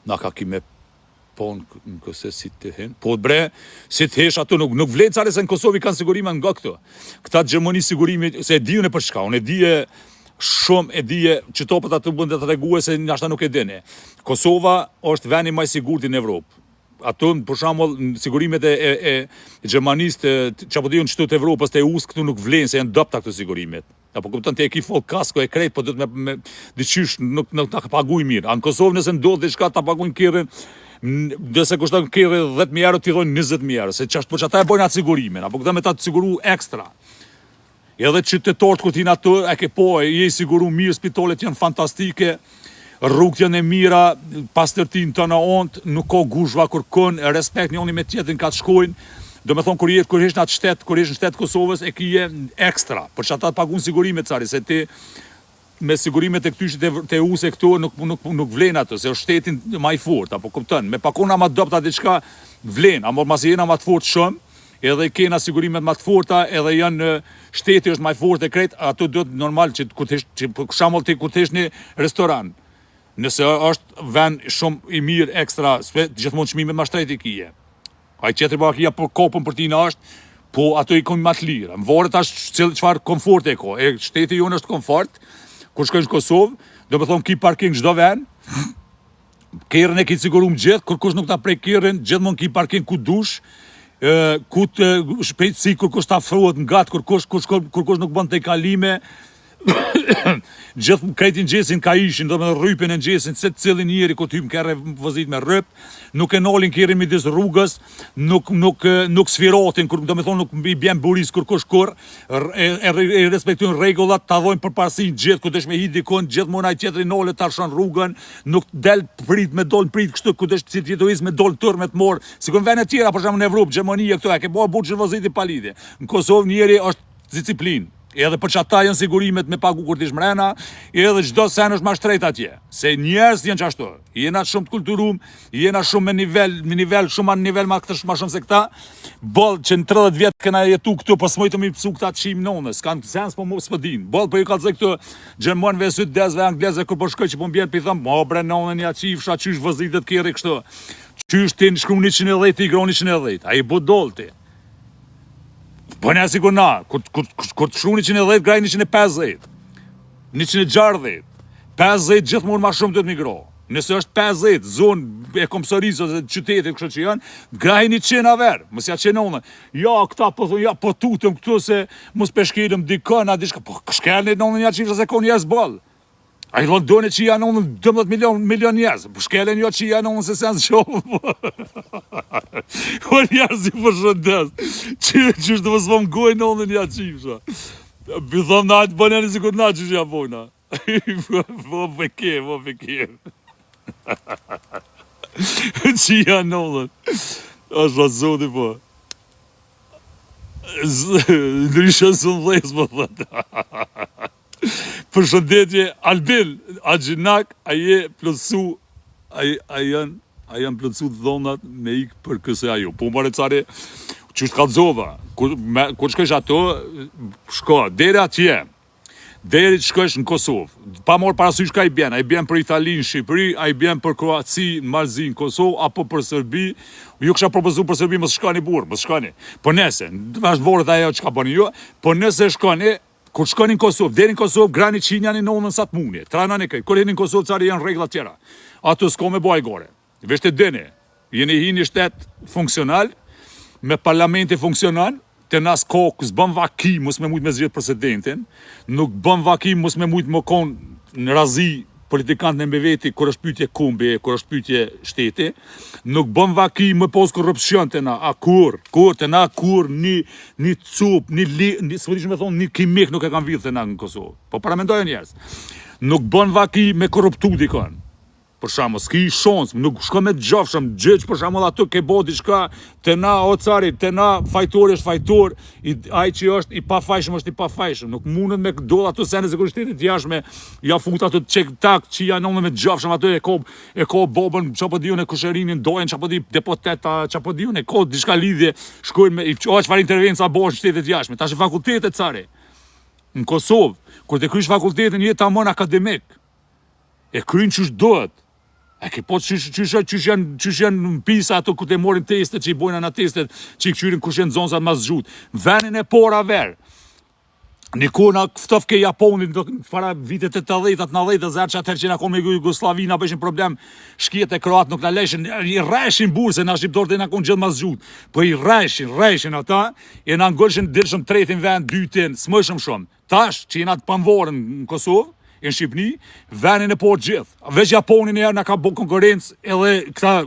na ka kime po në këse si të hen. Po bre, si të hesh ato nuk vlen cale se në Kosovë kanë sigurime nga këto. Këta Gjermani sigurimi, se e diju në për shka, unë e dije shumë, e dije që topët atë bëndet të reguhe se nashta nuk e dini. Kosova është veni maj sigurti në Evropë. Ato, për shembull, sigurimet e Gjermanisë, që apo diun qëtu të Evropës, të EU-s, këtu nuk vlen, se janë dopta këto sigurimet. Apo kupton, te e ki folk kasko e krejt, po do të me diqysh nuk ta paguaj mirë. Në Kosovë nëse ndodh diçka ta paguajnë kirrin, nëse kushton kirri 10.000 euro, ti dhojnë 20.000 euro, se po që ata e bojnë atë sigurimin, apo këta me ta të siguru ekstra. Edhe qytetarët ku t'jin ato, e ke po, je i siguru mirë, spitalet janë fantastike, rrugët janë e mira, pastërtin të në ontë, nuk ka gushva kërkon, respekt njoni me tjetën ka të shkojnë, do me thonë kur ish në atë shtetë, kur ish në shtetë Kosovës, e kije ekstra, për që ata të pagun sigurimet cari, se ti me sigurimet e këtyshit të use këto nuk vlen ato, se është shtetin ma i fort, apo kuptën, me pakona ma dopta diçka vlen, amor mas jena ma të fort shumë, edhe i kena sigurimet ma të forta, edhe janë shteti është ma i fort e krejt, ato do të normal që për shambull ti kur t'esh një restoran, nëse është vend shumë i mirë ekstra, gjithmonë çmimet ma shtrejt i kije. Ai qetri pa kia për kopën për tina është, po ato i konë ma të lirë. Më varet ashtë çfarë komfort e ko. Shteti jonë është komfort, kur shkojnë në Kosovë, do me thonë ki parking çdo vend, kerën e ki sigurum gjithë, kur kush nuk ta prej kerën, gjithmonë ki parking ku dush, ku të shpejtësi, kur kush ta afrohet nga gatë, kur kush nuk bën të kalime, gjithë krejtin gjesin ka ishin, do me rrypin e gjesin, se të cilin njeri ku t'hym kërre vëzit me rryp, nuk e nolin kërri midis rrugës, nuk sfiratin, do me thonë nuk i bjen buris kur kush kur, e respektojnë regullat, ta dhojnë për parsin gjithë, ku dësh me hit dikon, gjithë mona i tjetëri nolë të arshon rrugën, nuk del prit me dol prit kështu, ku dësh si tjetois me dol tër me të morë, si kun vene tjera, për shemë në Evropë, Gjermania këto, e ke bo burqë vëzit i palidhe. Në Kosovë njeri është disciplinë. Edhe për që ata janë sigurimet me pagu kur t'ish mrena, edhe gjdo sen është ma shtrejt atje. Se njerës janë qashtu, jena shumë të kulturum, jena shumë me nivel, shumë anë nivel ma shumë se këta, boll që në 30 vjetë këna jetu këtu, po s'mojtë me i pësu këta qim nënës, kanë sens po mu s'pëdin. Boll po i kalëzë këtu Gjermonëve, Sudezve, Anglezve, kur po shkoj që po mbjerë për i thëmë, mo bre nënën ja qifsha, qysh vëzitet kjeri kështu, qysh ti në shkru 110, i gro 110, a i budol ti. Po në sigur na, kur të shru 110, graj 150, 160, 50 gjithmonë ma shumë të migro. Nëse është 50, zonë e komësërisë ose qytetit kështë që janë, graj 100 aver, mësja që nënë. Ja, këta po thonë, ja, po tutëm këtu se mos peshkelëm dikën, a dishka, po shkelën e nënë një qifra se konë jesë bëllë. A i thonë done që janë nënë 12 milion jesë, po shkelën jo që janë nënë se sen së shumë. O njerës i përshëndes, që është të mësë më gojë nënë një qifra. Bi thëmë na hajtë bënë një sikur na që që japojna. Po peke. Që janë nënë. është zoti po. Ndryshën së mdhejës më thëtë. Përshëndetje, Albin, Agjinak, a je plëtsu, a janë plëtsu të dhonat me ikë për këse ajo. Po më cari, që është kalzova, kur shkësh ato, shko, deri atje, deri të shkësh në Kosovë, pa morë parasysh ka i bjen për Itali në Shqipëri, a i bjen për Kroaci në Marzi në Kosovë, apo për Serbi, ju kësha propozu për Serbi, mësë shkani burë, mësë shkani, po nese, është vorët ajo që ka bëni ju, po nese shkani, kur shkoni në Kosovë, deri në Kosovë, grani qinja një nonën sa të muni, trana në këj, kur jeni në Kosovë, cari janë reglat tjera, ato s'ko me baj gore, veshte deni, jeni hi një shtet funksional, me parlamenti funksional, të nas kokë, s'bën vaki, mos me mujt me zgjedh presidentin, nuk bën vaki, mos me mujt më konë në razi politikant në mbeveti, kur është pyetje kumbi, kur është pyetje shteti, nuk bën vaki më pos korrupsion të na, kur një cup, s'po me thonë, një kimik nuk e kanë vidhë të na në Kosovë, po paramendojnë njerëz, nuk bën vaki me korruptu dikon. Për shamo, s'ki shons, nuk shko me gjofshëm, gjëq për shamo ato ke bo diçka, të na o cari, të na fajtori është fajtor, ai që është i pafajshëm është i pafajshëm, nuk mundet me do ato sene se kur shtetit jashme, ja fut ato çek tak që janë me gjofshëm ato e ko bobën, çapo diun e kusherinin, dojen çapo di deputeta, çapo diun e ko diçka lidhje, shkojnë me çfarë intervenca bosh shtetit jashme, tash fakultetet cari. Në Kosovë, kur të krysh fakultetin je tamam akademik. E kryen ç'është dohet. E ke po qysh janë pisa ato ku te morin testet që i bojnë anë testet që i kqyrin kush janë zonzat mas zgjut. Venin e pora ver. Nikona ftov ke Japonin para vitet 80-at, 90-at, që atëherë që na kom me Jugosllavina bëshin problem, shkiet e kroat nuk na lejshin, i rreshin burse na shqiptarët na kon gjithë mas zgjut. Po i rreshin ata, e na ngolshin dilshëm tretin vend, dytin, smojshëm shumë. Tash që jena të pamvorën në Kosovë, në Shqipni, venin e po gjithë. Veç Japonin e na ka bo konkurencë, edhe këta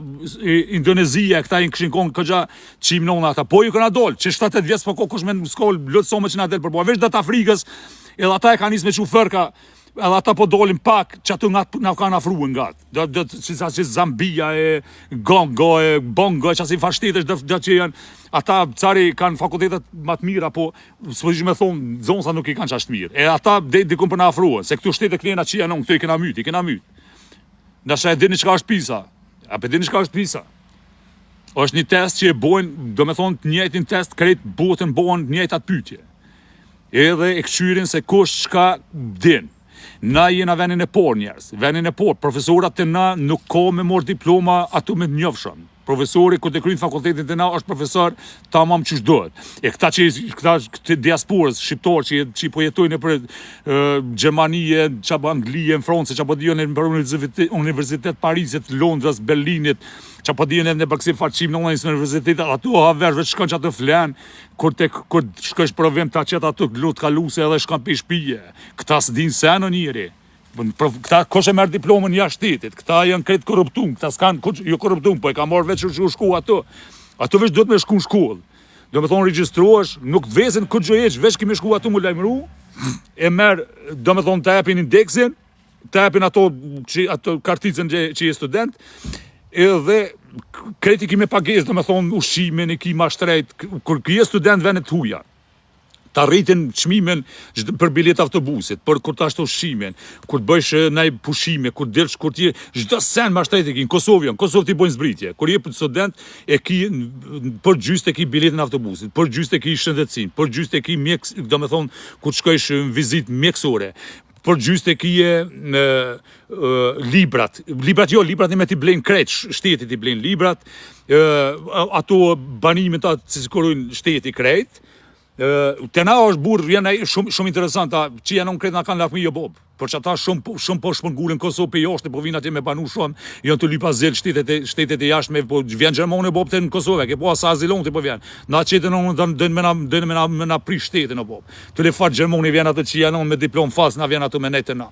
Indonezia, këta i këshin konë këgja qimnona ata. Po ju këna dollë, që 7-8 vjetës po kush me në skollë, lëtësome që na delë përboha. Veç datë Afrikës, edhe ata e ka nisë me qufërka, edhe ata po dolin pak, që ato nga kanë afruën nga. Që Zambia e Gongo e Bongo, që asë i fashtetës dhe që janë, ata cari kanë fakultetet më të mira, po s'po me thonë, zonsa nuk i kanë qashtë mirë. E ata dikun për në afruën, se këtu shtetë kënjena që janë, këtu i kena myt. Nashta e dini çka është PISA. A pe dini çka është PISA? Është një test që e bojnë, do me thonë, të njëjtin test, krejt botën bojnë njëjtat pyetje. Edhe e këshyrin se kush çka din. Na jena venin e por njerës, venin e por. Profesorat të na nuk ka me mor diploma atu me njofshëm. Profesori kur të kryin fakultetin të na është profesor tamam ç'është dohet. E këta diasporës shqiptarë që po jetojnë për Gjermanie, çapo Anglie, në Francë, çapo dijon në Universitet Parisit, Londrës, Berlinit, çapo dijon në baksim faqim në universitetet, ato haver vetë shkon çato flan, kur shkosh provim ta qet ato lut kaluse edhe shkon pe shtëpie. Këta s'din se anë njëri. Këta kush e merr diplomën jashtë shtetit, këta janë krejt korruptum, këta s'kan jo korruptum, po e ka marrë vetë që shku ato. Ato veç duhet me shku në shkollë. Do me thonë regjistrohesh, nuk të vezin këtë gjojheq, veç kemi shku ato mu lajmëru, e merr, do me thonë të japin indeksin, të japin ato karticën që je student, edhe krejti kime pagesë, do me thonë ushimin, i ki ma shtrejt, kur je student venet huja. Ta rritin çmimin për bilet autobusit, për kur ta ashtu ushqimin, kur të bëjsh ndaj pushime, kur dilsh, kur ti çdo sen mashtret e ki në Kosovë ti bojnë zbritje. Kur je student e ki për gjysë e ki biletën e autobusit, për gjysë e ki shëndetësinë, për gjysë e ki mjek, domethënë kur të shkojsh në vizitë mjekësore. Për gjysë e kije librat e me t'i blejnë krejt, shtetit t'i blejnë librat, ato banimin ta që sikurojnë shteti krejt. Të na është burë janë shumë interesanta, që janë në kretë nga kanë lakmi jo bob, për që ata shumë po shpëngullin Kosovë për jashtë, po vinë atje me banu shumë, janë të lypa zel shtetet e jashtme, po vjen Gjermoni e bob të në Kosovë, ke po asa azilon të po vjen, na qëtë në dënë me na prish shtetin o bob, të le fatë Gjermoni vjen atë që janë me diplom fas, na vjen atë me nejtë na.